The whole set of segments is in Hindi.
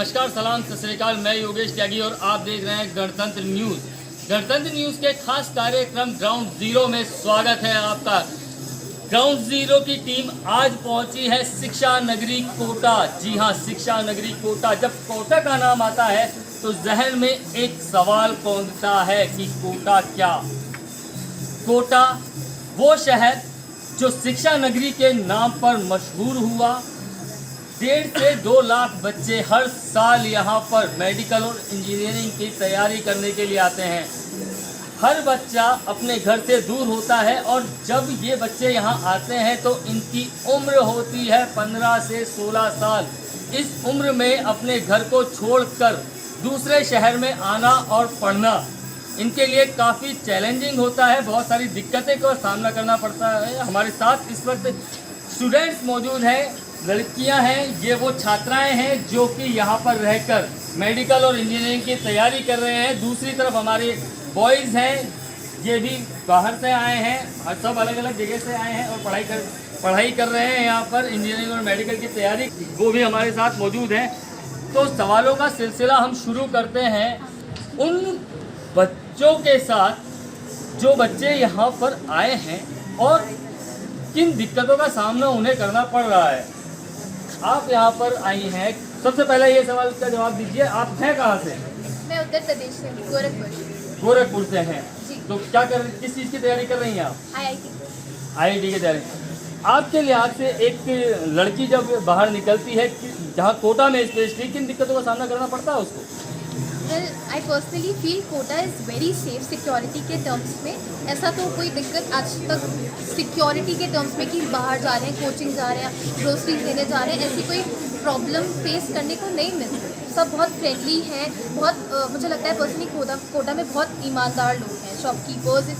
नमस्कार, सलाम, सत श्री अकाल। मैं योगेश त्यागी और आप देख रहे हैं गणतंत्र न्यूज़। गणतंत्र न्यूज़ के खास कार्यक्रम ग्राउंड जीरो में स्वागत है आपका। ग्राउंड जीरो की टीम आज पहुंची है शिक्षा नगरी कोटा। जी हां, शिक्षा नगरी कोटा। जब कोटा का नाम आता है तो जहन में एक सवाल पहुंचता है कि कोटा क्या? कोटा वो शहर जो शिक्षा नगरी के नाम पर मशहूर हुआ। 1.5 से 2 लाख बच्चे हर साल यहाँ पर मेडिकल और इंजीनियरिंग की तैयारी करने के लिए आते हैं। हर बच्चा अपने घर से दूर होता है और जब ये बच्चे यहाँ आते हैं तो इनकी उम्र होती है 15 से 16 साल। इस उम्र में अपने घर को छोड़कर दूसरे शहर में आना और पढ़ना इनके लिए काफ़ी चैलेंजिंग होता है। बहुत सारी दिक्कतें का सामना करना पड़ता है। हमारे साथ इस वक्त स्टूडेंट्स मौजूद हैं, लड़कियां हैं, ये वो छात्राएं हैं जो कि यहाँ पर रहकर मेडिकल और इंजीनियरिंग की तैयारी कर रहे हैं। दूसरी तरफ हमारे बॉयज़ हैं, ये भी बाहर से आए हैं और सब अलग अलग जगह से आए हैं और पढ़ाई कर रहे हैं यहाँ पर इंजीनियरिंग और मेडिकल की तैयारी। वो भी हमारे साथ मौजूद हैं। तो सवालों का सिलसिला हम शुरू करते हैं उन बच्चों के साथ जो बच्चे यहाँ पर आए हैं और किन दिक्कतों का सामना उन्हें करना पड़ रहा है। आप यहाँ पर आई हैं, सबसे पहले ये सवाल का जवाब दीजिए, आप हैं कहाँ से? मैं उत्तर प्रदेश से हूँ, गोरखपुर से हैं। तो क्या किस चीज़ की तैयारी कर रही हैं आप? IIT की तैयारी। आपके लिहाज से एक लड़की जब बाहर निकलती है, जहाँ कोटा में स्पेशली, किन दिक्कतों का सामना करना पड़ता है उसको? Well, I personally feel Kota is very safe security के टर्म्स में। ऐसा तो कोई दिक्कत आज तक सिक्योरिटी के टर्म्स में कि बाहर जा रहे हैं, कोचिंग जा रहे हैं, ग्रोसरीज लेने जा रहे हैं, ऐसी कोई प्रॉब्लम फेस करने को नहीं मिलती। सब बहुत फ्रेंडली हैं। बहुत मुझे लगता है पर्सनली कोटा में बहुत ईमानदार लोग हैं। Shopkeepers in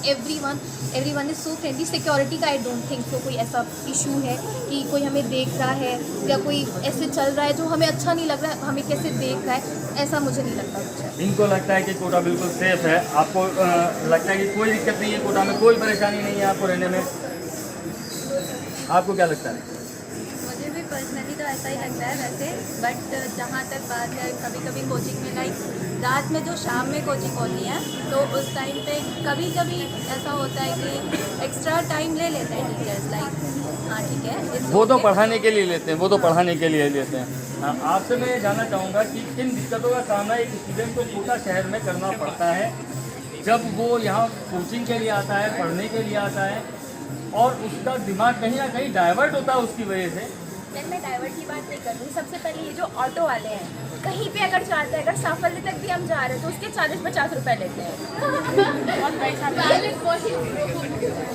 everyone is so friendly. Security का आई डोंट थिंक सो कोई ऐसा इशू है कि कोई हमें देख रहा है या कोई ऐसे चल रहा है जो हमें अच्छा नहीं लग रहा है, हमें कैसे देख रहा है, ऐसा मुझे नहीं लगता कुछ। इनको लगता है कि कोटा बिल्कुल सेफ है। आपको लगता है कि कोई दिक्कत नहीं है, कोटा में कोई परेशानी नहीं है आपको रहने में? आपको क्या लगता है? मुझे भी पर्सनली तो ऐसा ही लगता है वैसे, बट जहाँ तक बात है कभी कभी कोचिंग में लाइक रात में जो शाम में कोचिंग होती है तो उस टाइम पे कभी कभी ऐसा होता है कि एक्स्ट्रा टाइम ले लेते हैं टीचर्स, लाइक हाँ ठीक है वो तो पढ़ाने के लिए लेते हैं, हाँ, आपसे मैं ये जानना चाहूँगा कि किन दिक्कतों का सामना एक स्टूडेंट को कोटा शहर में करना पड़ता है जब वो यहाँ कोचिंग के लिए आता है, पढ़ने के लिए आता है और उसका दिमाग कहीं ना कहीं डाइवर्ट होता है उसकी वजह से। मैं डाइवर्ट की बात नहीं कर रही। सबसे पहले ये जो ऑटो वाले हैं, कहीं पे अगर चाहते हैं, अगर साफल्य तक भी हम जा रहे हैं तो उसके 40-50 रुपये लेते हैं।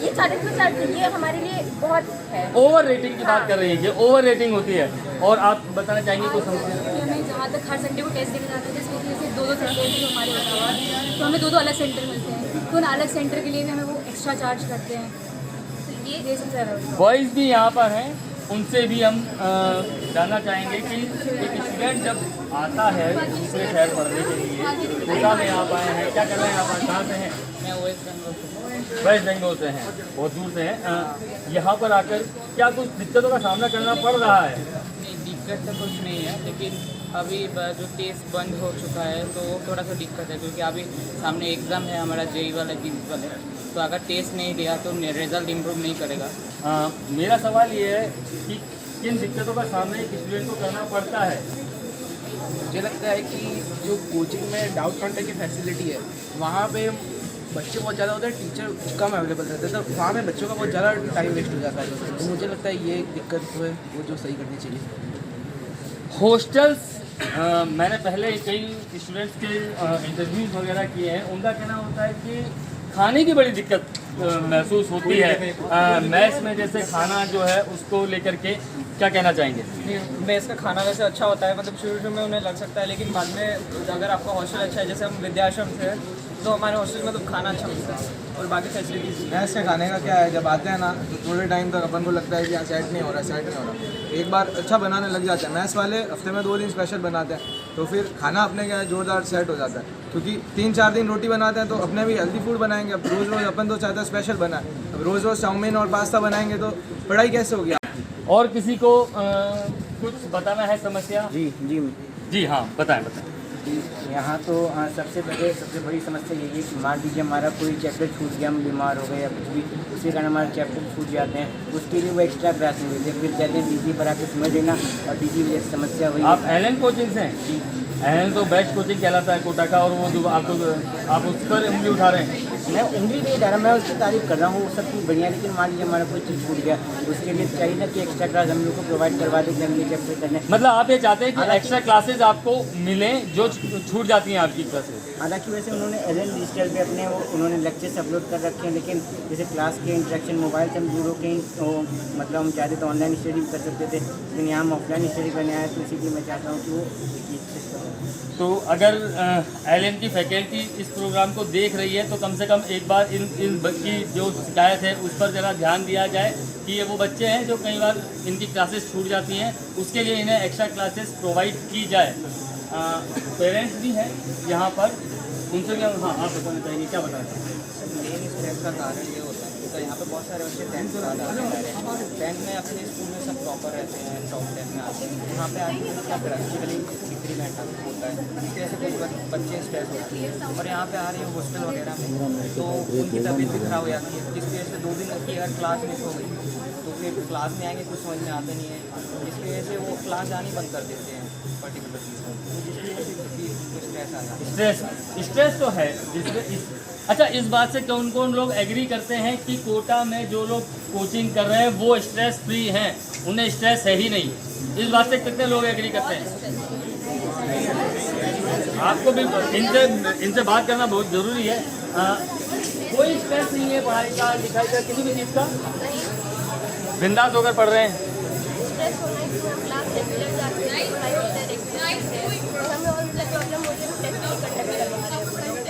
ये 40-50 ये हमारे लिए बहुत है। ओवर रेटिंग की बात कर रही है, ये ओवर रेटिंग होती है। और आप बताना चाहेंगे कुछ समस्या? हमें जहाँ तक हर संडे को टेस्ट देने जाते हैं, जिसकी वजह से 2-2 सेंटर जो हमारे होते हैं, तो हमें 2-2 अलग सेंटर मिलते हैं, तो उन अलग सेंटर के लिए भी हमें वो एक्स्ट्रा चार्ज करते हैं। तो ये सबसे ज़्यादा। बॉयज़ भी यहाँ पर हैं, उनसे भी हम जानना चाहेंगे कि एक स्टूडेंट जब आता है दूसरे शहर पढ़ने के लिए, कोटा में आप आए हैं, क्या कर रहे हैं आप? कहाँ से हैं? मैं वेस्ट बंगाल से हैं, बहुत दूर से हैं। यहाँ पर आकर क्या कुछ दिक्कतों का सामना करना पड़ रहा है? नहीं, दिक्कत तो कुछ नहीं है, लेकिन अभी जो टेस्ट बंद हो चुका है तो वो थोड़ा सा दिक्कत है, क्योंकि अभी सामने एग्ज़ाम है हमारा JEE वाला, प्रिंसिपल है, तो अगर टेस्ट नहीं दिया तो रिज़ल्ट इम्प्रूव नहीं करेगा। मेरा सवाल ये है कि किन दिक्कतों का सामना एक स्टूडेंट को करना पड़ता है? मुझे लगता है कि जो कोचिंग में डाउट काउंटर की फैसिलिटी है वहाँ पे बच्चे बहुत ज़्यादा होते हैं, टीचर कम अवेलेबल रहते हैं, तो वहाँ में बच्चों का बहुत ज़्यादा टाइम वेस्ट हो जाता है। तो मुझे लगता है ये दिक्कत जो है वो जो सही करनी चाहिए। हॉस्टल्स, मैंने पहले कई स्टूडेंट्स के इंटरव्यूज़ वगैरह किए हैं, उनका कहना होता है कि खाने की बड़ी दिक्कत महसूस होती है। मैस में जैसे खाना जो है उसको लेकर के क्या कहना चाहेंगे? मेस का खाना वैसे अच्छा होता है, मतलब शुरू में उन्हें लग सकता है, लेकिन बाद में अगर आपका हॉस्टल अच्छा है, जैसे हम विद्याश्रम से, तो हमारे हॉस्टल में तो खाना अच्छा मिलता है और बाकी फैसिलिटीज़। मैथ्स के खाने का क्या है, जब आते हैं ना तो थोड़े टाइम तक अपन को लगता है कि यहाँ सेट नहीं हो रहा। एक बार अच्छा बनाने लग जाते हैं, मैथ्स वाले हफ्ते में 2 दिन स्पेशल बनाते हैं, तो फिर खाना अपने क्या है जोरदार सेट हो जाता है। क्योंकि 3-4 दिन रोटी बनाते हैं तो अपने भी हेल्दी फूड बनाएंगे। अब रोज़ अपन तो चाहते हैं स्पेशल बनाए, अब रोज़ चाउमीन और पास्ता बनाएंगे तो पढ़ाई कैसे होगी? और किसी को कुछ बताना है समस्या? जी जी हाँ, बताएं बताएं। यहाँ तो सबसे बड़ी समस्या यही है कि मान लीजिए हमारा कोई चैप्टर छूट गया, हम बीमार हो गए या कुछ भी, उसी कारण हमारे चैप्टर छूट जाते हैं, उसके लिए वो एक्स्ट्रा क्लास नहीं मिलती, फिर कहते हैं डीजी पर आके समझ लेना, और डीजी वजह से समस्या हुई। आप एलन कोचिंग से हैं? एलन तो बेस्ट कोचिंग कहलाता है कोटा का, और वो जो आप उस पर उंगली उठा रहे हैं। मैं उंगली नहीं डाल रहा, मैं उसकी तारीफ कर रहा हूँ, वो सब चीज़ बढ़िया, लेकिन मान लीजिए हमारा कोई चीज़ छूट गया, उसके लिए चाहिए ना कि एक्स्ट्रा क्लास हम लोग को प्रोवाइड करवा दें कि हम ये चैप्टर करने। मतलब आप ये चाहते हैं कि एक्स्ट्रा क्लासेज आपको मिलें जो छूट जाती हैं आपकी क्लासेज। हालांकि वैसे उन्होंने एलन डिजिटल पे अपने उन्होंने लेक्चर्स अपलोड कर रखे हैं, लेकिन जैसे क्लास के इंटरेक्शन मोबाइल से हम दूर हो के मतलब हम चाहते तो ऑनलाइन स्टडी कर सकते थे, लेकिन यहाँ हम ऑफलाइन स्टडी करने आए, तो इसीलिए मैं चाहता हूँ कि वो तो अगर एलन की फैकल्टी इस प्रोग्राम को देख रही है तो कम से कम एक बार इन की जो शिकायत है उस पर ज़रा ध्यान दिया जाए कि ये वो बच्चे हैं जो कई बार इनकी क्लासेस छूट जाती हैं, उसके लिए इन्हें एक्स्ट्रा क्लासेस प्रोवाइड की जाए। पेरेंट्स भी हैं यहाँ पर, उनसे भी हाँ आप बताना चाहेंगे, क्या बताना चाहेंगे? मेन स्ट्रेस का कारण ये होता है तो यहाँ पे बहुत सारे बच्चे 10th के बाद आते हैं, 10th में अपने स्कूल में सब टॉपर रहते हैं, टॉप 10 में आते हैं, यहाँ पे आके क्या प्रैक्टिकली डिक्रीमेंट होता है, इसकी वजह से कुछ बच्चे स्ट्रेस होती है, और यहाँ पे आ रहे हैं हॉस्टल वगैरह में तो उनकी तबीयत भी खराब हो जाती है, जिसकी वजह से 2 दिन की अगर क्लास मिस हो गई तो फिर क्लास में आएंगे कुछ समझ में आता नहीं है, जिसकी वजह से वो क्लास जानी बंद कर देते हैं पर्टिकुलर चीज़ को, जिसकी वजह से स्ट्रेस आ जाता है। स्ट्रेस तो है जिसमें अच्छा, इस बात से कौन कौन लोग एग्री करते हैं कि कोटा में जो लोग कोचिंग कर रहे हैं वो स्ट्रेस फ्री हैं, उन्हें स्ट्रेस है ही नहीं? इस बात से कितने लोग एग्री करते हैं? आपको भी इनसे बात करना बहुत ज़रूरी है। कोई स्ट्रेस नहीं है पढ़ाई का, लिखाई का, किसी भी चीज़ का, बिंदास होकर पढ़ रहे हैं।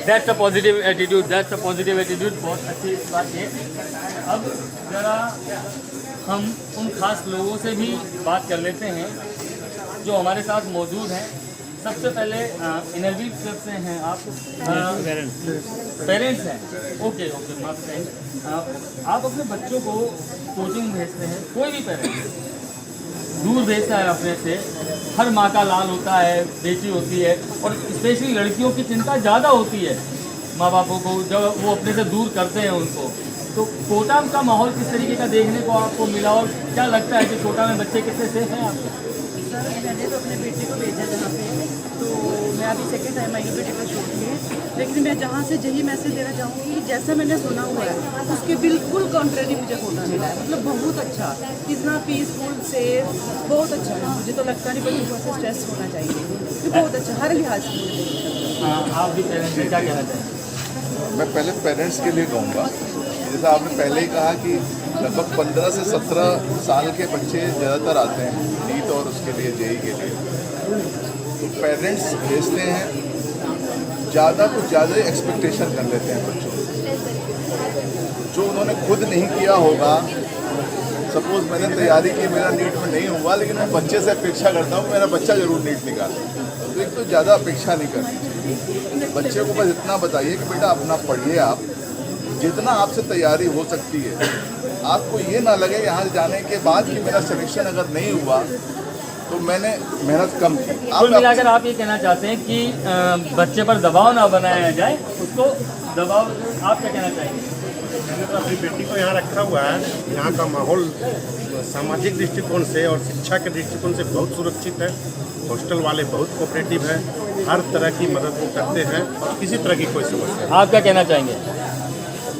That's a positive attitude, that's a positive attitude, बहुत अच्छी बात है। अब ज़रा हम उन खास लोगों से भी बात कर लेते हैं जो हमारे साथ मौजूद हैं। सबसे पहले एनर्जी क्लब से हैं आप? पेरेंट्स हैं, ओके ओके, माफ करेंगे। आप अपने बच्चों को कोचिंग भेजते हैं, कोई भी पेरेंट्स दूर भेजता है अपने से, हर माँ का लाल होता है, बेटी होती है, और स्पेशली लड़कियों की चिंता ज़्यादा होती है माँ बापों को जब वो अपने से दूर करते हैं उनको। तो कोटा का माहौल किस तरीके का देखने को आपको मिला, और क्या लगता है कि कोटा में बच्चे कितने सेफ हैं आपको? सर मैंने तो अपने बेटे को भेजा जहाँ पे, तो मैं अभी सेकेंड टाइम आई हूँ बेटे का छोड़ के, लेकिन मैं जहाँ से यही मैसेज देना चाहूँगी, जैसा मैंने सुना हुआ है उसके बिल्कुल कॉन्ट्रेरी मुझे कोटा मिला है, मतलब बहुत अच्छा, इतना पीसफुल सेफ, बहुत अच्छा है। मुझे तो लगता नहीं बच्चों को ऐसे स्ट्रेस होना चाहिए, तो बहुत अच्छा हर लिहाज से। आप भी पेरेंट्स से क्या कहना चाहेंगे? मैं पहले पेरेंट्स के लिए कहूँगा, जैसा आपने पहले ही कहा कि लगभग 15 से 17 साल के बच्चे ज़्यादातर आते हैं नीट और उसके लिए जेई के लिए, तो पेरेंट्स भेजते हैं, ज़्यादा कुछ ज़्यादा ही एक्सपेक्टेशन कर लेते हैं बच्चों से, जो उन्होंने खुद नहीं किया होगा। सपोज़ मैंने तैयारी की, मेरा नीट में नहीं हुआ, लेकिन मैं बच्चे से अपेक्षा करता हूँ मेरा बच्चा ज़रूर नीट निकाले, तो एक तो ज़्यादा अपेक्षा नहीं करनी। बच्चे को बस इतना बताइए कि बेटा अपना पढ़िए, आप जितना आपसे तैयारी हो सकती है, आपको ये ना लगे यहाँ जाने के बाद कि मेरा सिलेक्शन अगर नहीं हुआ तो मैंने मेहनत कम की। कुल मिलाकर आप ये कहना चाहते हैं कि बच्चे पर दबाव ना बनाया जाए, उसको दबाव, आप क्या कहना चाहेंगे? मैंने तो अपनी बेटी को यहाँ रखा हुआ है, यहाँ का माहौल सामाजिक दृष्टिकोण से और शिक्षा के दृष्टिकोण से बहुत सुरक्षित है, हॉस्टल वाले बहुत कोऑपरेटिव हैं, हर तरह की मदद वो करते हैं और किसी तरह की कोई समस्या। आप क्या कहना चाहेंगे?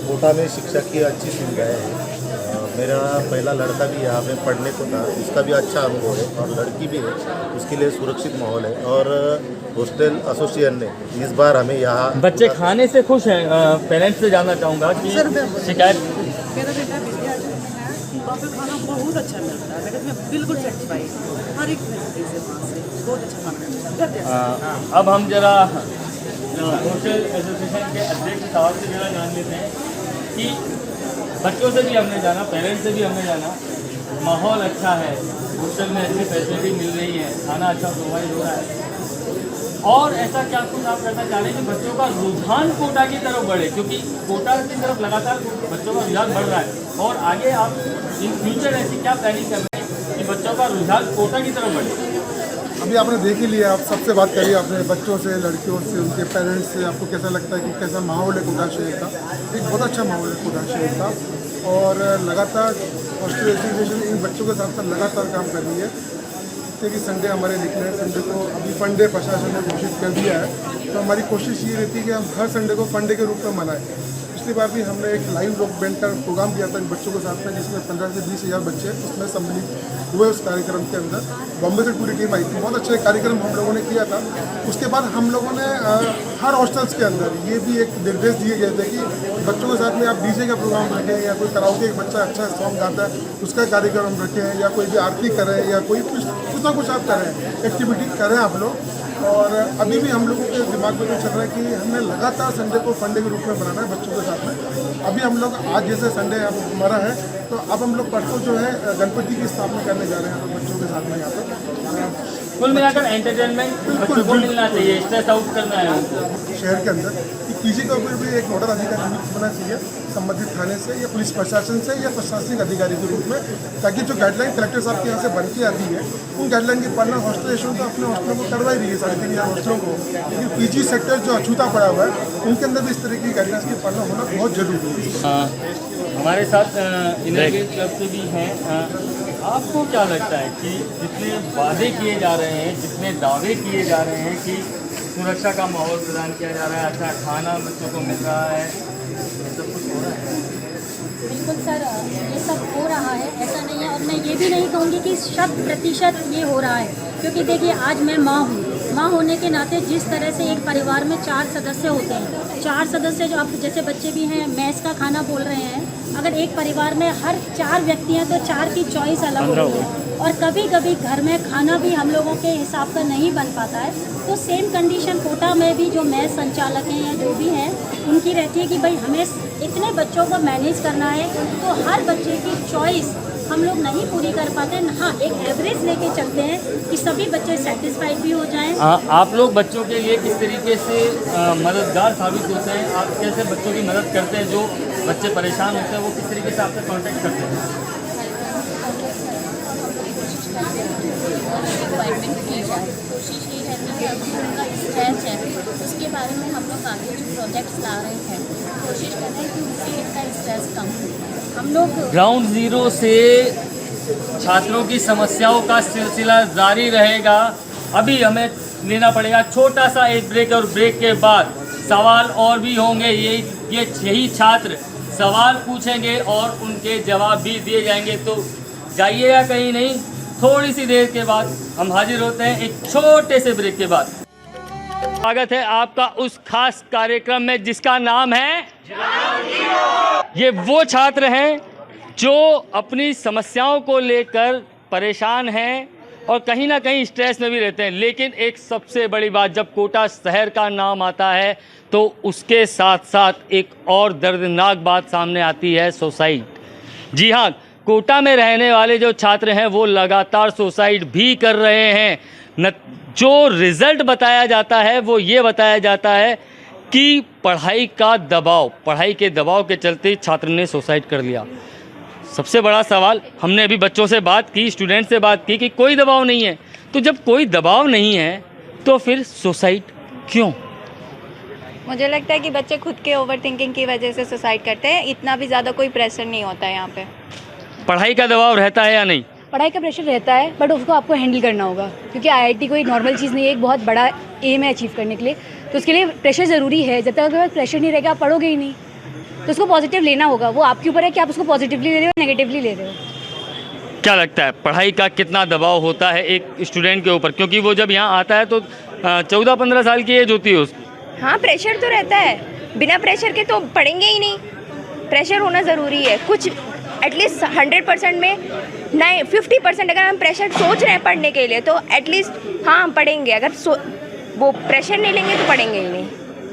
कोटा में शिक्षा की अच्छी सुविधाएं हैं। मेरा पहला लड़का भी यहाँ पे पढ़ने को था, उसका भी अच्छा अनुभव है, और लड़की भी है, उसके लिए सुरक्षित माहौल है। और हॉस्टल एसोसिएशन ने इस बार हमें यहाँ बच्चे खाने से खुश हैं? पेरेंट्स से जानना चाहूँगा कि शिकायत। मेरा बेटा विद्यार्थी में है, वहाँ पे खाना बहुत अच्छा मिलता है, मैं बिल्कुल सेटिस्फाइड, हर एक फैसिलिटी से वहाँ से बहुत अच्छा खाना मिलता है। अब हम जरा हॉस्टल एसोसिएशन के अध्यक्ष साहब से जरा जान लेते हैं कि बच्चों से भी हमने जाना, पेरेंट्स से भी हमने जाना, माहौल अच्छा है, हॉस्टल में अच्छी फैसिलिटी मिल रही है, खाना अच्छा प्रोवाइड हो रहा है, और ऐसा क्या कुछ आप करना चाह रहे हैं कि बच्चों का रुझान कोटा की तरफ बढ़े, क्योंकि कोटा की तरफ लगातार बच्चों का रुझान बढ़ रहा है, और आगे आप इन फ्यूचर ऐसी क्या प्लानिंग कर रहे हैं कि बच्चों का रुझान कोटा की तरफ बढ़े? अभी आपने देख ही लिया, आप सबसे बात करिए, आपने बच्चों से, लड़कियों से, उनके पेरेंट्स से, आपको कैसा लगता है कि कैसा माहौल है कोटा शहर का? एक बहुत अच्छा माहौल है कोटा शहर का, और लगातार हॉस्टल एसोसिएशन इन बच्चों के साथ साथ लगातार काम कर रही है। जैसे कि संडे हमारे निकले हैं, संडे को अभी फन डे प्रशासन ने घोषित कर दिया है, तो हमारी कोशिश ये रहती है कि हम हर संडे को फन डे के रूप में मनाएं। पिछली बार भी हमने एक लाइव रॉक बैंड का प्रोग्राम किया था इन बच्चों के साथ में, जिसमें 15 से 20 हज़ार बच्चे उसमें सम्मिलित हुए उस कार्यक्रम के अंदर। बॉम्बे से पूरी टीम आई थी, बहुत अच्छा कार्यक्रम हम लोगों ने किया था। उसके बाद हम लोगों ने हर हॉस्टल्स के अंदर ये भी एक निर्देश दिए गए थे कि बच्चों के साथ में आप डीजे का प्रोग्राम रखें, या कोई कराओके एक बच्चा अच्छा सॉन्ग गाता है उसका कार्यक्रम रखें, या कोई भी आरती करें, या कोई कुछ ना कुछ आप करें, एक्टिविटी करें आप लोग। और अभी भी हम लोगों के दिमाग में तो चल रहा है कि हमने लगातार संडे को फंडे के रूप में बनाना है बच्चों के साथ में। अभी हम लोग आज जैसे संडे अब हमारा है, तो अब हम लोग परसों जो है गणपति की स्थापना करने जा रहे हैं तो बच्चों के साथ में यहाँ पर। कुल मिलाकर एंटरटेनमेंट बच्चों को मिलना चाहिए, स्ट्रेस आउट करना है शहर के अंदर। पीजी के ऊपर भी एक नोडल अधिकारी नियुक्त होना चाहिए संबंधित थाने से या पुलिस प्रशासन से या प्रशासनिक अधिकारी के रूप में, ताकि जो गाइडलाइन कलेक्टर साहब के यहाँ से बन के आती है उन गाइडलाइन की पालना हॉस्टल एसोसिएशन तो अपने हॉस्टलों को करवा ही रही है, 3.5 हॉस्टलों को। लेकिन पीजी सेक्टर जो अछूता पड़ा हुआ है उनके अंदर भी इस तरह की गाइडलाइंस की पालना होना बहुत जरूरी है। हमारे साथ इनके क्लब से भी हैं। आपको क्या लगता है कि जितने वादे किए जा रहे हैं, जितने दावे किए जा रहे हैं कि सुरक्षा का माहौल प्रदान किया जा रहा है, अच्छा खाना बच्चों को मिल रहा है, ये सब कुछ हो रहा है? बिल्कुल सर, ये सब हो रहा है, ऐसा नहीं है। और मैं ये भी नहीं कहूँगी कि 100% ये हो रहा है, क्योंकि देखिए आज मैं माँ हूँ, माँ होने के नाते जिस तरह से एक परिवार में 4 सदस्य होते हैं, 4 सदस्य जो आप जैसे बच्चे भी हैं, मैस का खाना बोल रहे हैं, अगर एक परिवार में हर 4 व्यक्ति हैं तो 4 की चॉइस अलग होती है, और कभी कभी घर में खाना भी हम लोगों के हिसाब का नहीं बन पाता है। तो सेम कंडीशन कोटा में भी जो मैस संचालक हैं या जो भी हैं उनकी रहती है कि भाई हमें इतने बच्चों को मैनेज करना है, तो हर बच्चे की चॉइस हम लोग नहीं पूरी कर पाते। हाँ, एक एवरेज लेके चलते हैं कि सभी बच्चे सेटिस्फाइड भी हो जाएं। आप लोग बच्चों के लिए किस तरीके से मददगार साबित होते हैं? आप कैसे बच्चों की मदद करते हैं? जो बच्चे परेशान होते हैं वो किस तरीके से आपसे कांटेक्ट करते हैं? की जाए, कोशिश ये रहती है कि अभी उनका स्ट्रेस है उसके बारे में हम लोग आगे जो प्रोजेक्ट्स ला रहे हैं कोशिश कर रहे हैं कि उससे इनका स्ट्रेस कम हो। हम लोग ग्राउंड जीरो से छात्रों की समस्याओं का सिलसिला जारी रहेगा। अभी हमें लेना पड़ेगा छोटा सा एक ब्रेक, और ब्रेक के बाद सवाल और भी होंगे। यही छात्र सवाल पूछेंगे और उनके जवाब भी दिए जाएंगे। तो जाइएगा कहीं नहीं, थोड़ी सी देर के बाद हम हाजिर होते हैं एक छोटे से ब्रेक के बाद। स्वागत है आपका उस खास कार्यक्रम में जिसका नाम है ये वो छात्र हैं जो अपनी समस्याओं को लेकर परेशान हैं और कहीं ना कहीं स्ट्रेस में भी रहते हैं। लेकिन एक सबसे बड़ी बात, जब कोटा शहर का नाम आता है तो उसके साथ साथ एक और दर्दनाक बात सामने आती है, सुसाइड। जी हाँ, कोटा में रहने वाले जो छात्र हैं वो लगातार सुसाइड भी कर रहे हैं। जो रिज़ल्ट बताया जाता है वो ये बताया जाता है कि पढ़ाई के दबाव के चलते छात्र ने सुसाइड कर लिया। सबसे बड़ा सवाल, हमने अभी बच्चों से बात की, स्टूडेंट से बात की कि कोई दबाव नहीं है, तो जब कोई दबाव नहीं है तो फिर सुसाइड क्यों? मुझे लगता है कि बच्चे खुद के ओवर थिंकिंग की वजह से सुसाइड करते हैं। इतना भी ज़्यादा कोई प्रेशर नहीं होता है यहाँ पे। पढ़ाई का दबाव रहता है या नहीं? पढ़ाई का प्रेशर रहता है, बट उसको आपको हैंडल करना होगा, क्योंकि आईआईटी कोई नॉर्मल चीज़ नहीं है, एक बहुत बड़ा एम है अचीव करने के लिए। तो उसके लिए प्रेशर ज़रूरी है। जब तक प्रेशर नहीं रहेगा आप पढ़ोगे ही नहीं, तो उसको पॉजिटिव लेना होगा। वो आपके ऊपर है कि आप उसको पॉजिटिवली ले रहे हो, नेगेटिवली ले रहे हो। क्या लगता है पढ़ाई का कितना दबाव होता है एक स्टूडेंट के ऊपर? क्योंकि वो जब यहाँ आता है तो 14-15 साल की एज होती है उसकी। हाँ, प्रेशर तो रहता है, बिना प्रेशर के तो पढ़ेंगे ही नहीं। प्रेशर होना ज़रूरी है। कुछ एटलीस्ट 100% में 50% अगर हम प्रेशर सोच रहे हैं पढ़ने के लिए तो एटलीस्ट हाँ हम पढ़ेंगे। अगर वो प्रेशर नहीं लेंगे तो पढ़ेंगे ही नहीं,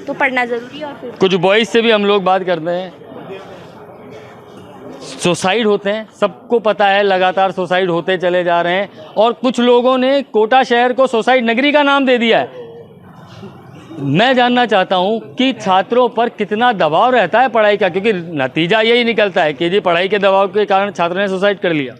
तो पढ़ना ज़रूरी है। और फिर कुछ बॉयज़ से भी हम लोग बात करते हैं। सुसाइड होते हैं, सबको पता है, लगातार सुसाइड होते चले जा रहे हैं, और कुछ लोगों ने कोटा शहर को सुसाइड नगरी का नाम दे दिया है। मैं जानना चाहता हूं कि छात्रों पर कितना दबाव रहता है पढ़ाई का, क्योंकि नतीजा यही निकलता है कि जी पढ़ाई के दबाव के कारण छात्र ने सुसाइड कर लिया।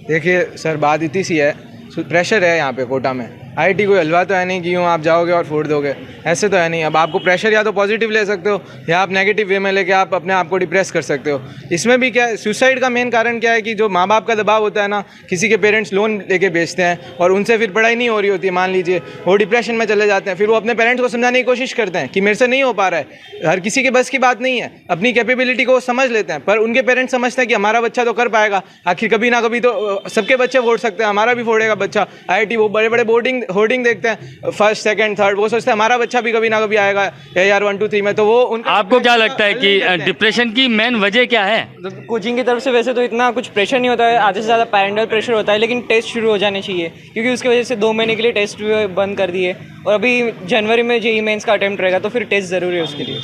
देखिए सर, बात इतनी सी है, प्रेशर है यहाँ पे कोटा में, IIT कोई हलवा तो है नहीं कि यूँ आप जाओगे और फोड़ दोगे, ऐसे तो है नहीं। अब आपको प्रेशर या तो पॉजिटिव ले सकते हो या आप नेगेटिव वे में लेके आप अपने आप को डिप्रेस कर सकते हो। इसमें भी क्या है, सुसाइड का मेन कारण क्या है कि जो माँ बाप का दबाव होता है ना, किसी के पेरेंट्स लोन लेके बेचते हैं और उनसे फिर पढ़ाई नहीं हो रही होती है, मान लीजिए वो डिप्रेशन में चले जाते हैं, फिर वो अपने पेरेंट्स को समझाने की कोशिश करते हैं कि मेरे से नहीं हो पा रहा है। हर किसी के बस की बात नहीं है, अपनी कैपेबिलिटी को वो समझ लेते हैं, पर उनके पेरेंट्स समझते हैं कि हमारा बच्चा तो कर पाएगा, आखिर कभी ना कभी तो सबके बच्चे फोड़ सकते हैं, हमारा भी फोड़ेगा बच्चा। IIT वो बड़े बड़े होर्डिंग देखते हैं, फर्स्ट सेकंड थर्ड, वो सोचते हैं हमारा बच्चा भी कभी ना कभी आएगा AR 1 2 3 में। तो वो आपको क्या लगता है कि डिप्रेशन की मेन वजह क्या है? कोचिंग की तरफ से वैसे तो इतना कुछ प्रेशर नहीं होता है, आधे से ज़्यादा पेरेंटल प्रेशर होता है, लेकिन टेस्ट शुरू हो जाने चाहिए क्योंकि उसकी वजह से 2 महीने के लिए टेस्ट बंद कर दिए और अभी जनवरी में JEE मेंस का अटेम्प्ट रहेगा, तो फिर टेस्ट ज़रूरी है उसके लिए।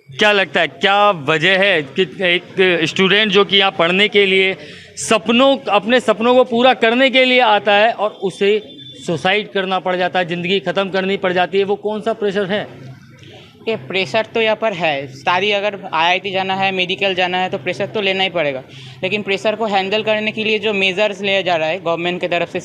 क्या लगता है क्या वजह है कि एक स्टूडेंट जो कि यहाँ पढ़ने के लिए अपने सपनों को पूरा करने के लिए आता है और उसे सुसाइड करना पड़ जाता है, ज़िंदगी ख़त्म करनी पड़ जाती है, वो कौन सा प्रेशर है? ये प्रेशर तो यहाँ पर है सारी, अगर IIT जाना है, मेडिकल जाना है तो प्रेशर तो लेना ही पड़ेगा, लेकिन प्रेशर को हैंडल करने के लिए जो मेजर्स लिया जा रहा है गवर्नमेंट की तरफ से,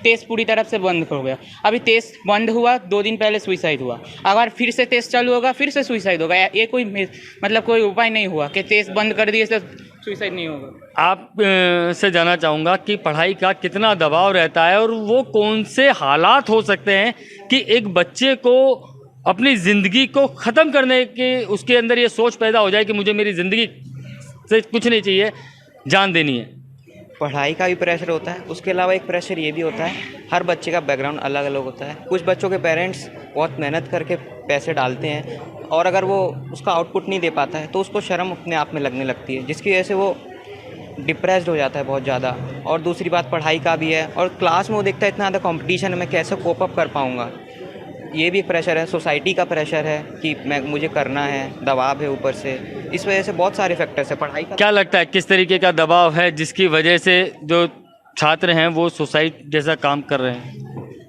टेस्ट पूरी तरफ से बंद हो गया। अभी टेस्ट बंद हुआ, 2 दिन पहले सुसाइड हुआ, अगर फिर से टेस्ट चालू होगा फिर से सुसाइड होगा। ये कोई मतलब कोई उपाय नहीं हुआ कि टेस्ट बंद कर दिए तो सुसाइड नहीं होगा। आप से जानना चाहूँगा कि पढ़ाई का कितना दबाव रहता है और वो कौन से हालात हो सकते हैं कि एक बच्चे को अपनी ज़िंदगी को ख़त्म करने के उसके अंदर ये सोच पैदा हो जाए कि मुझे मेरी ज़िंदगी से कुछ नहीं चाहिए, जान देनी है। पढ़ाई का भी प्रेशर होता है, उसके अलावा एक प्रेशर ये भी होता है, हर बच्चे का बैकग्राउंड अलग अलग होता है। कुछ बच्चों के पेरेंट्स बहुत मेहनत करके पैसे डालते हैं और अगर वो उसका आउटपुट नहीं दे पाता है तो उसको शर्म अपने आप में लगने लगती है, जिसकी वजह से वो डिप्रेस्ड हो जाता है बहुत ज़्यादा। और दूसरी बात पढ़ाई का भी है, और क्लास में वो देखता है इतना ज़्यादा कॉम्पिटिशन है, मैं कैसे कोप अप कर पाऊँगा, ये भी प्रेशर है। सोसाइटी का प्रेशर है कि मुझे करना है, दबाव है ऊपर से, इस वजह से बहुत सारे फैक्टर्स है। पढ़ाई का क्या लगता है किस तरीके का दबाव है जिसकी वजह से जो छात्र हैं वो सुसाइड जैसा काम कर रहे हैं?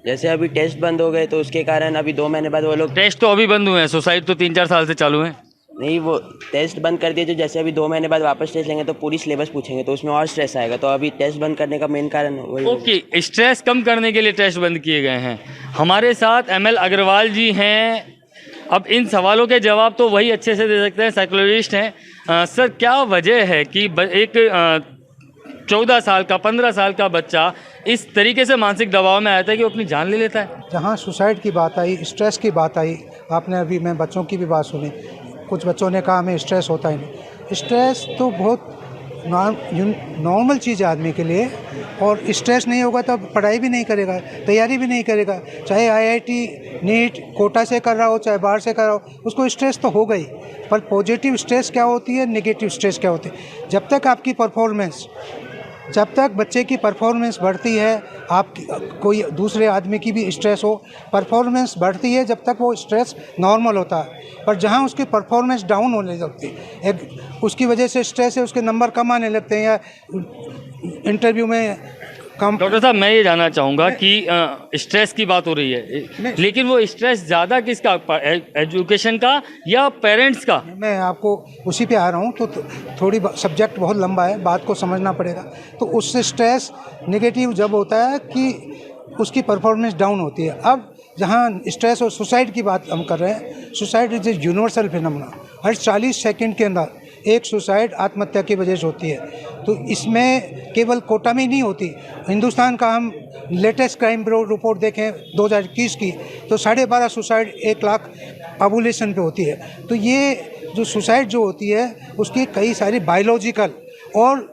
जैसे अभी टेस्ट बंद हो गए तो उसके कारण अभी 2 महीने बाद वो लोग, टेस्ट तो अभी बंद हुए हैं, सुसाइड तो 3-4 साल से चालू है। नहीं वो टेस्ट बंद कर दिए, जो जैसे अभी 2 महीने बाद वापस टेस्ट लेंगे तो पूरी सिलेबस पूछेंगे तो उसमें और स्ट्रेस आएगा, तो अभी टेस्ट बंद करने का मेन कारण वही। ओके, स्ट्रेस कम करने के लिए टेस्ट बंद किए गए हैं। हमारे साथ ML अग्रवाल जी हैं। अब इन सवालों के जवाब तो वही अच्छे से दे सकते हैं, साइकोलॉजिस्ट हैं। सर क्या वजह है कि एक 14 साल का 15 साल का बच्चा इस तरीके से मानसिक दबाव में आता है कि वो अपनी जान ले लेता है? जहाँ सुसाइड की बात आई, स्ट्रेस की बात आई, आपने अभी मैं बच्चों की भी बात सुनी, कुछ बच्चों ने कहा हमें स्ट्रेस होता ही नहीं। स्ट्रेस तो बहुत नॉर्मल चीज़ है आदमी के लिए, और स्ट्रेस नहीं होगा तो पढ़ाई भी नहीं करेगा, तैयारी भी नहीं करेगा, चाहे IIT नीट कोटा से कर रहा हो चाहे बाहर से कर रहा हो, उसको स्ट्रेस तो होगा ही। पर पॉजिटिव स्ट्रेस क्या होती है, नेगेटिव स्ट्रेस क्या होती है? जब तक बच्चे की परफॉर्मेंस बढ़ती है, आप कोई दूसरे आदमी की भी स्ट्रेस हो, परफॉर्मेंस बढ़ती है जब तक वो स्ट्रेस नॉर्मल होता है। पर जहाँ उसकी परफॉर्मेंस डाउन होने लगती है, एक उसकी वजह से स्ट्रेस है, उसके नंबर कम आने लगते हैं या इंटरव्यू में कम। डॉक्टर साहब मैं ये जानना चाहूँगा कि स्ट्रेस की बात हो रही है, लेकिन वो स्ट्रेस ज़्यादा किसका, एजुकेशन का या पेरेंट्स का? मैं आपको उसी पे आ रहा हूँ, तो थोड़ी सब्जेक्ट बहुत लंबा है, बात को समझना पड़ेगा। तो उससे स्ट्रेस नेगेटिव जब होता है कि उसकी परफॉर्मेंस डाउन होती है। अब जहाँ स्ट्रेस और सुसाइड की बात हम कर रहे हैं, suicide is a universal phenomena. Her 40 second के अंदर एक सुसाइड आत्महत्या की वजह से होती है। तो इसमें केवल कोटा में ही नहीं होती, हिंदुस्तान का हम लेटेस्ट क्राइम ब्यूरो रिपोर्ट देखें 2021 की, तो 12.5 सुसाइड 1 लाख पॉपुलेशन पे होती है। तो ये जो सुसाइड जो होती है उसकी कई सारी बायोलॉजिकल और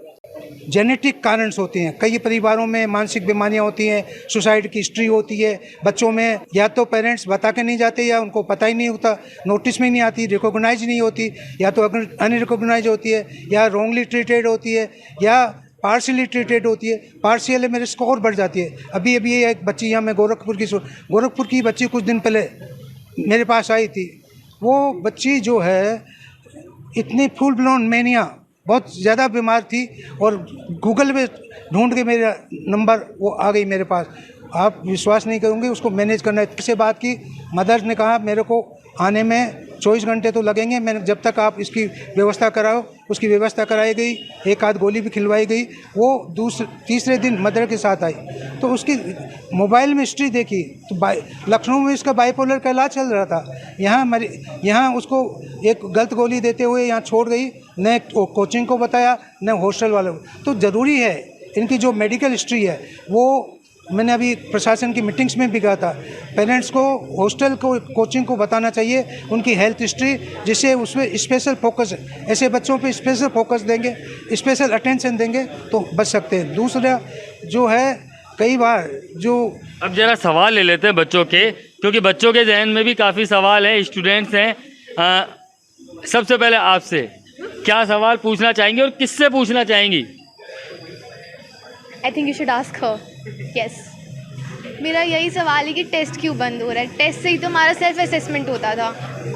जेनेटिक कारण होती हैं। कई परिवारों में मानसिक बीमारियां होती हैं, सुसाइड की हिस्ट्री होती है बच्चों में, या तो पेरेंट्स बता के नहीं जाते या उनको पता ही नहीं होता, नोटिस में नहीं आती, रिकॉग्नाइज नहीं होती, या तो अनरिकॉग्नाइज होती है, या रॉन्गली ट्रीटेड होती है, या पार्शियली ट्रीटेड होती है। पार्शियल मेरे स्कोर बढ़ जाती है। अभी एक बच्ची यहाँ मैं गोरखपुर की बच्ची कुछ दिन पहले मेरे पास आई थी। वो बच्ची जो है इतनी फुल ब्लोन मैनिया, बहुत ज़्यादा बीमार थी, और गूगल पे ढूंढ के मेरा नंबर वो आ गई मेरे पास। आप विश्वास नहीं करोगे, उसको मैनेज करना है। से बात की, मदर ने कहा मेरे को आने में 24 घंटे तो लगेंगे, मैंने जब तक आप इसकी व्यवस्था कराओ। उसकी व्यवस्था कराई गई, एक आध गोली भी खिलवाई गई। वो तीसरे दिन मदर के साथ आई। तो उसकी मोबाइल में हिस्ट्री देखी तो लखनऊ में इसका बाइपोलर का इलाज चल रहा था, यहाँ उसको एक गलत गोली देते हुए यहाँ छोड़ गई, न कोचिंग को बताया न हॉस्टल वालों को। तो ज़रूरी है इनकी जो मेडिकल हिस्ट्री है वो मैंने अभी प्रशासन की मीटिंग्स में भी कहा था, पेरेंट्स को हॉस्टल को कोचिंग को बताना चाहिए उनकी हेल्थ हिस्ट्री, जिससे उसमें स्पेशल फोकस ऐसे बच्चों पे स्पेशल फोकस देंगे, स्पेशल अटेंशन देंगे तो बच सकते हैं। दूसरा जो है कई बार जो अब जरा सवाल ले लेते हैं बच्चों के, क्योंकि बच्चों के जहन में भी काफ़ी सवाल हैं, स्टूडेंट्स हैं। सबसे पहले आपसे क्या सवाल पूछना चाहेंगी और किससे पूछना चाहेंगी? I think you should ask her. Yes, मेरा यही सवाल है कि टेस्ट क्यों बंद हो रहा है? टेस्ट से ही तो हमारा सेल्फ असेसमेंट होता था,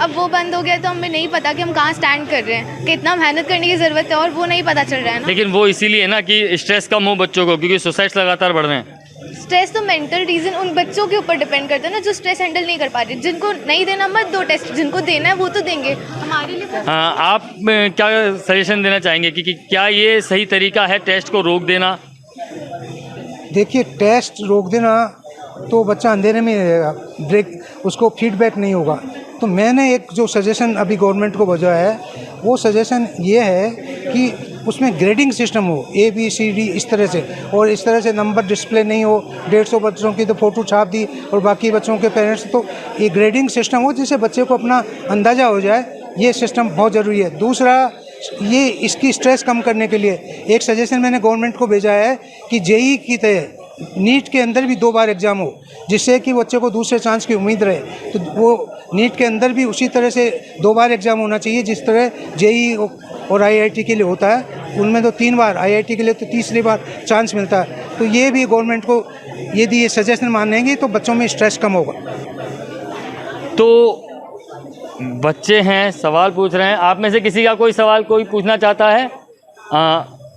अब वो बंद हो गया तो हमें नहीं पता कि हम कहाँ स्टैंड कर रहे हैं, कितना मेहनत करने की ज़रूरत है और वो नहीं पता चल रहा है ना। लेकिन वो इसीलिए ना कि स्ट्रेस कम हो बच्चों को, क्योंकि सुसाइड्स लगातार बढ़ रहे हैं। स्ट्रेस तो मेंटल रीज़न उन बच्चों के ऊपर डिपेंड करता है ना जो स्ट्रेस हैंडल नहीं कर पा रहे। जिनको नहीं देना मत दो टेस्ट, जिनको देना है वो तो देंगे हमारे लिए। हाँ, आप क्या सजेशन देना चाहेंगे कि क्या ये सही तरीका है टेस्ट को रोक देना? देखिए, टेस्ट रोक देना तो बच्चा अंधेरे में रहेगा, उसको फीडबैक नहीं होगा। तो मैंने एक जो सजेशन अभी गवर्नमेंट को भेजा है वो सजेशन ये है कि उसमें ग्रेडिंग सिस्टम हो, ABCD इस तरह से, और इस तरह से नंबर डिस्प्ले नहीं हो। 150 बच्चों की तो फ़ोटो छाप दी और बाकी बच्चों के पेरेंट्स, तो ये ग्रेडिंग सिस्टम हो जिससे बच्चे को अपना अंदाज़ा हो जाए, ये सिस्टम बहुत ज़रूरी है। दूसरा, ये इसकी स्ट्रेस कम करने के लिए एक सजेशन मैंने गवर्नमेंट को भेजा है कि JEE की तरह नीट के अंदर भी 2 बार एग्ज़ाम हो, जिससे कि बच्चे को दूसरे चांस की उम्मीद रहे। तो वो नीट के अंदर भी उसी तरह से 2 बार एग्ज़ाम होना चाहिए जिस तरह JEE और IIT के लिए होता है। उनमें तो 3 बार, IIT के लिए तो तीसरी बार चांस मिलता है। तो ये भी गवर्नमेंट को यदि ये सजेशन मानेंगे तो बच्चों में स्ट्रेस कम होगा। तो बच्चे हैं, सवाल पूछ रहे हैं, आप में से किसी का कोई सवाल कोई पूछना चाहता है?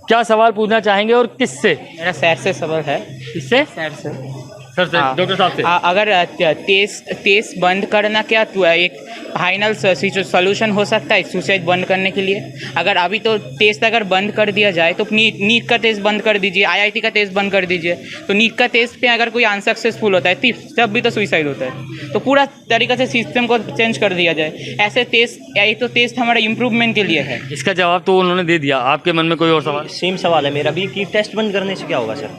क्या सवाल पूछना चाहेंगे और किससे? मेरा सैर से सवाल है। किससे? सैर से। सर से, डॉक्टर साहब से। अगर टेस्ट बंद करना क्या एक फाइनल सोल्यूशन हो सकता है सुसाइड बंद करने के लिए? अगर अभी तो टेस्ट अगर बंद कर दिया जाए तो नीट का टेस्ट बंद कर दीजिए, IIT का टेस्ट बंद कर दीजिए, तो नीट का टेस्ट पे अगर कोई अनसक्सेसफुल होता है तब भी तो सुसाइड होता है। तो पूरा तरीक़े से सिस्टम को चेंज कर दिया जाए। ऐसे टेस्ट हमारा इम्प्रूवमेंट के लिए है। इसका जवाब तो उन्होंने दे दिया। आपके मन में कोई और सवाल? सेम सवाल है मेरा भी कि टेस्ट बंद करने से क्या होगा सर?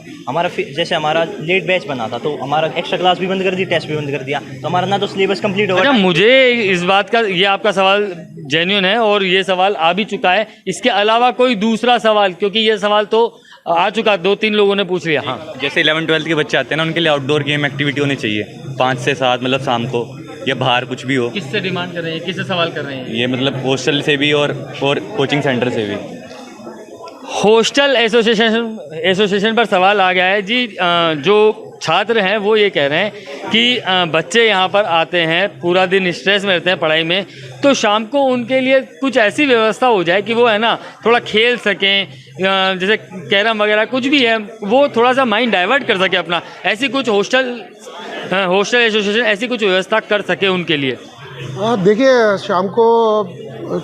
जैसे हमारा लेट बैच बना था तो हमारा एक्स्ट्रा क्लास भी बंद कर दी, टेस्ट भी बंद कर दिया, तो हमारा ना तो सिलेबस कंप्लीट होगा। अच्छा, मुझे इस बात का, ये आपका सवाल जेन्युइन है और ये सवाल आ भी चुका है। इसके अलावा कोई दूसरा सवाल, क्योंकि ये सवाल तो आ चुका, 2-3 लोगों ने पूछ लिया। हाँ, जैसे 11-12 के बच्चे आते हैं ना, उनके लिए आउटडोर गेम एक्टिविटी होनी चाहिए 5 से 7, मतलब शाम को या बाहर कुछ भी हो। किससे डिमांड कर रहे हैं, किससे सवाल कर रहे हैं? ये मतलब हॉस्टल से भी और कोचिंग सेंटर से भी। हॉस्टल एसोसिएशन पर सवाल आ गया है जी। जो छात्र हैं वो ये कह रहे हैं कि बच्चे यहाँ पर आते हैं, पूरा दिन स्ट्रेस में रहते हैं पढ़ाई में, तो शाम को उनके लिए कुछ ऐसी व्यवस्था हो जाए कि वो है ना थोड़ा खेल सकें, जैसे कैरम वगैरह कुछ भी है, वो थोड़ा सा माइंड डाइवर्ट कर सके अपना। ऐसी कुछ हॉस्टल एसोसिएशन ऐसी कुछ व्यवस्था कर सके उनके लिए। देखिए, शाम को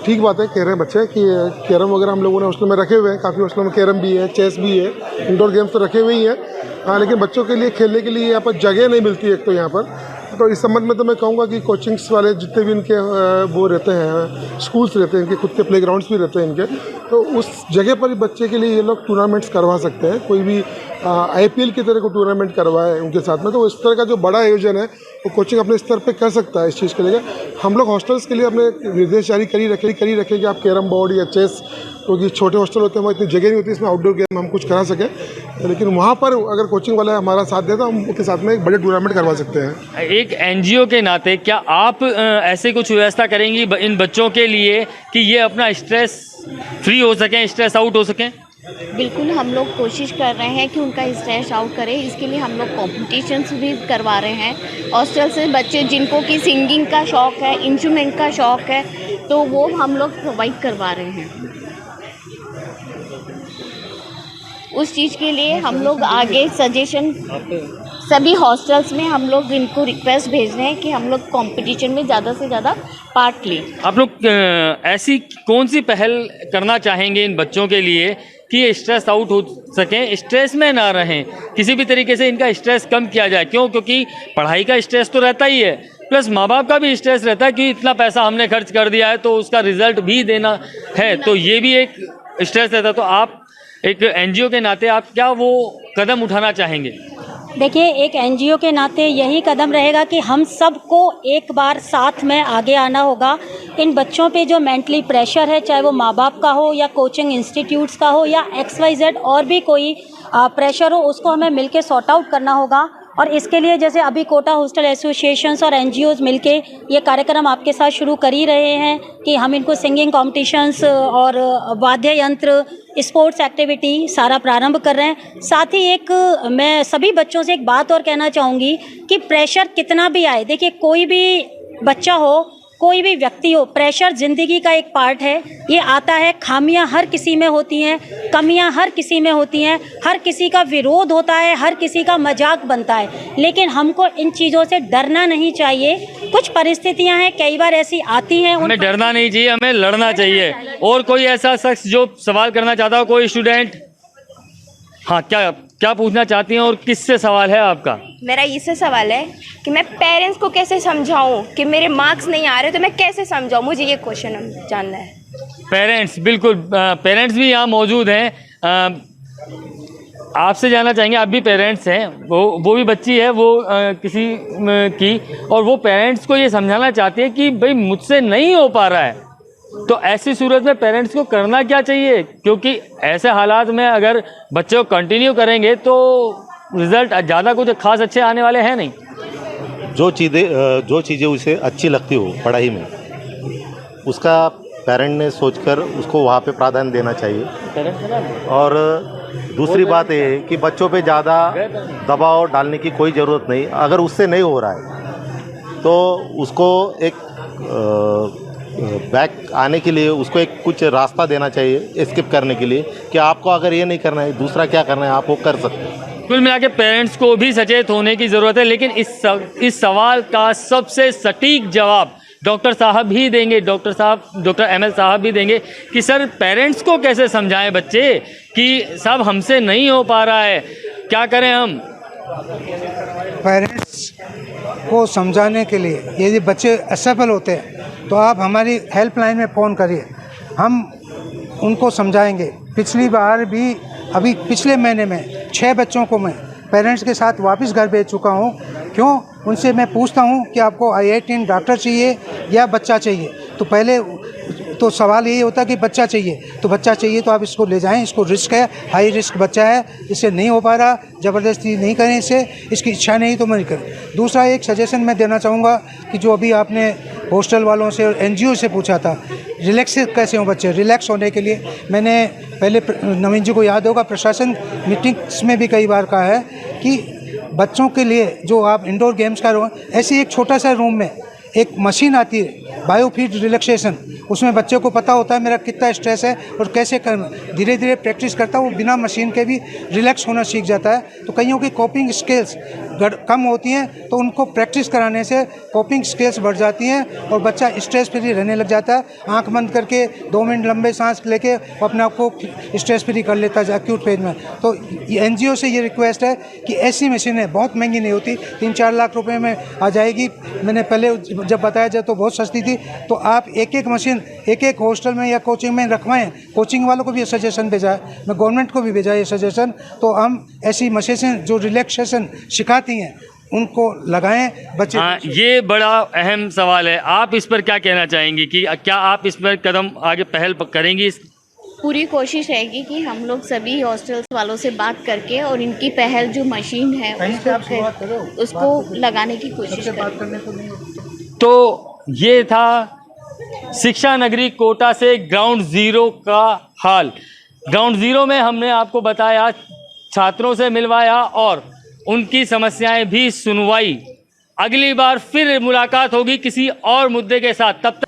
ठीक बात है, कह रहे हैं बच्चे कि कैरम वगैरह हम लोगों ने हॉस्टल में रखे हुए हैं। काफ़ी हॉस्टलों में कैरम भी है, चेस भी है, इंडोर गेम्स तो रखे हुए ही हैं। हाँ, लेकिन बच्चों के लिए खेलने के लिए यहाँ पर जगह नहीं मिलती एक तो यहाँ पर। तो इस संबंध में तो मैं कहूँगा कि कोचिंग्स वाले जितने भी इनके वो रहते हैं, स्कूल्स रहते हैं, इनके खुद के प्लेग्राउंड्स भी रहते हैं इनके, तो उस जगह पर ही बच्चे के लिए ये लोग टूर्नामेंट्स करवा सकते हैं। कोई भी IPL की तरह को टूर्नामेंट करवाए उनके साथ में, तो इस तरह का जो बड़ा आयोजन है वो कोचिंग अपने स्तर पे कर सकता है। इस चीज़ के लिए हम लोग हॉस्टल्स के लिए अपने निर्देश जारी करी रखे कि आप कैरम बोर्ड या चेस, क्योंकि छोटे हॉस्टल होते हैं वहाँ इतनी जगह नहीं होती इसमें आउटडोर गेम हम कुछ करा सकें, लेकिन वहाँ पर अगर कोचिंग वाला हमारा साथ दे तो हम उनके साथ में एक बड़े टूर्नामेंट करवा सकते हैं। एक NGO के नाते क्या आप ऐसे कुछ व्यवस्था करेंगी इन बच्चों के लिए कि ये अपना स्ट्रेस फ्री हो सकें, स्ट्रेस आउट हो सकें? बिल्कुल, हम लोग कोशिश कर रहे हैं कि उनका स्ट्रेस आउट करें। इसके लिए हम लोग कॉम्पिटिशन्स भी करवा रहे हैं। हॉस्टल से बच्चे जिनको कि सिंगिंग का शौक़ है, इंस्ट्रूमेंट का शौक़ है, तो वो हम लोग प्रोवाइड करवा रहे हैं। उस चीज़ के लिए हम लोग आगे सजेशन सभी हॉस्टल्स में हम लोग इनको रिक्वेस्ट भेज रहे हैं कि हम लोग कंपटीशन में ज़्यादा से ज़्यादा पार्ट लें। आप लोग ऐसी कौन सी पहल करना चाहेंगे इन बच्चों के लिए कि ये स्ट्रेस आउट हो सकें, स्ट्रेस में ना रहें, किसी भी तरीके से इनका स्ट्रेस कम किया जाए। क्यों? क्योंकि पढ़ाई का स्ट्रेस तो रहता ही है, प्लस माँ बाप का भी स्ट्रेस रहता है कि इतना पैसा हमने खर्च कर दिया है तो उसका रिजल्ट भी देना है, तो ये भी एक स्ट्रेस रहता है। तो आप एक एनजीओ के नाते आप क्या वो कदम उठाना चाहेंगे? देखिए, एक एनजीओ के नाते यही कदम रहेगा कि हम सबको एक बार साथ में आगे आना होगा। इन बच्चों पे जो मेंटली प्रेशर है, चाहे वो माँ बाप का हो या कोचिंग इंस्टीट्यूट्स का हो या XYZ और भी कोई प्रेशर हो, उसको हमें मिलके सॉर्ट आउट करना होगा। और इसके लिए जैसे अभी कोटा हॉस्टल एसोसिएशंस और NGOs मिलके ये कार्यक्रम आपके साथ शुरू कर ही रहे हैं कि हम इनको सिंगिंग कॉम्पिटिशन्स और वाद्य यंत्र, स्पोर्ट्स एक्टिविटी सारा प्रारंभ कर रहे हैं। साथ ही एक मैं सभी बच्चों से एक बात और कहना चाहूँगी कि प्रेशर कितना भी आए, देखिए कोई भी बच्चा हो, कोई भी व्यक्ति हो, प्रेशर ज़िंदगी का एक पार्ट है, ये आता है। खामियां हर किसी में होती हैं, कमियां हर किसी में होती हैं, हर किसी का विरोध होता है, हर किसी का मजाक बनता है, लेकिन हमको इन चीज़ों से डरना नहीं चाहिए। कुछ परिस्थितियां हैं, कई बार ऐसी आती हैं, हमें डरना नहीं चाहिए, हमें लड़ना चाहिए। और कोई ऐसा शख्स जो सवाल करना चाहता हो, कोई स्टूडेंट? हाँ, क्या पूछना चाहती हैं और किससे सवाल है आपका? मेरा इससे सवाल है कि मैं पेरेंट्स को कैसे समझाऊं कि मेरे मार्क्स नहीं आ रहे, तो मैं कैसे समझाऊं, मुझे ये क्वेश्चन जानना है। पेरेंट्स, बिल्कुल, पेरेंट्स भी यहाँ मौजूद हैं। आपसे जानना चाहेंगे, आप भी पेरेंट्स हैं, वो भी बच्ची है वो किसी की, और वो पेरेंट्स को ये समझाना चाहती है कि भाई मुझसे नहीं हो पा रहा है, तो ऐसी सूरत में पेरेंट्स को करना क्या चाहिए? क्योंकि ऐसे हालात में अगर बच्चे को कंटिन्यू करेंगे तो रिज़ल्ट ज़्यादा कुछ खास अच्छे आने वाले हैं नहीं। जो चीज़ें उसे अच्छी लगती हो पढ़ाई में, उसका पेरेंट ने सोचकर उसको वहाँ पे प्राधान्य देना चाहिए। और दूसरी बात ये है कि बच्चों पे ज़्यादा दबाव डालने की कोई ज़रूरत नहीं। अगर उससे नहीं हो रहा है तो उसको एक बैक आने के लिए उसको एक कुछ रास्ता देना चाहिए स्किप करने के लिए, कि आपको अगर ये नहीं करना है, दूसरा क्या करना है, आप वो कर सकते हैं। कुल मिला के पेरेंट्स को भी सचेत होने की ज़रूरत है। लेकिन इस सवाल का सबसे सटीक जवाब डॉक्टर साहब ही देंगे, डॉक्टर ML साहब भी देंगे कि सर पेरेंट्स को कैसे समझाएं बच्चे कि साहब हमसे नहीं हो पा रहा है, क्या करें हम? पेरेंट्स को समझाने के लिए यदि बच्चे असफल होते हैं तो आप हमारी हेल्पलाइन में फ़ोन करिए, हम उनको समझाएंगे। पिछली बार भी, अभी पिछले महीने में 6 बच्चों को मैं पेरेंट्स के साथ वापस घर भेज चुका हूँ। क्यों? उनसे मैं पूछता हूँ कि आपको IIT डॉक्टर चाहिए या बच्चा चाहिए, तो पहले तो सवाल यही होता है कि बच्चा चाहिए, तो बच्चा चाहिए तो आप इसको ले जाएं, इसको रिस्क है, हाई रिस्क बच्चा है, इससे नहीं हो पा रहा, ज़बरदस्ती नहीं करें इसे, इसकी इच्छा नहीं तो मैं नहीं करें। दूसरा एक सजेशन मैं देना चाहूँगा कि जो अभी आपने हॉस्टल वालों से और NGO से पूछा था, रिलैक्स कैसे हों बच्चे, रिलैक्स होने के लिए मैंने पहले नवीन जी को याद होगा प्रशासन मीटिंग्स में भी कई बार कहा है कि बच्चों के लिए जो आप इंडोर गेम्स कर रहे हो, ऐसे एक छोटा सा रूम में एक मशीन आती है बायोफीड रिलैक्सेशन, उसमें बच्चे को पता होता है मेरा कितना स्ट्रेस है और कैसे करना, धीरे धीरे प्रैक्टिस करता है वो बिना मशीन के भी रिलैक्स होना सीख जाता है। तो कईयों की कोपिंग स्किल्स कम होती हैं, तो उनको प्रैक्टिस कराने से कोपिंग स्किल्स बढ़ जाती हैं और बच्चा स्ट्रेस फ्री रहने लग जाता है। आंख बंद करके 2 मिनट लंबे सांस लेके वो अपने आप को स्ट्रेस फ्री कर लेता है एक्यूट फेज में। तो NGO से ये रिक्वेस्ट है कि ऐसी मशीनें बहुत महंगी नहीं होती, 3-4 लाख रुपए में आ जाएगी। मैंने पहले जब बताया जाए तो बहुत सस्ती थी, तो आप एक मशीन एक हॉस्टल में या कोचिंग में रखवाएं। कोचिंग वालों को भी ये सजेशन भेजा है, मैं गवर्नमेंट को भी भेजा है ये सजेशन। तो हम ऐसी मशीनें जो रिलैक्सेशन सिखाती हैं उनको लगाएं बच्चे। हाँ, ये बड़ा अहम सवाल है, आप इस पर क्या कहना चाहेंगी कि क्या आप इस पर कदम आगे पहल करेंगी? पूरी कोशिश रहेगी कि हम लोग सभी हॉस्टल्स वालों से बात करके और इनकी पहल जो मशीन है उसको लगाने की कोशिश करें। तो ये था शिक्षा नगरी कोटा से ग्राउंड ज़ीरो का हाल। ग्राउंड ज़ीरो में हमने आपको बताया, छात्रों से मिलवाया और उनकी समस्याएं भी सुनवाई। अगली बार फिर मुलाकात होगी किसी और मुद्दे के साथ, तब तक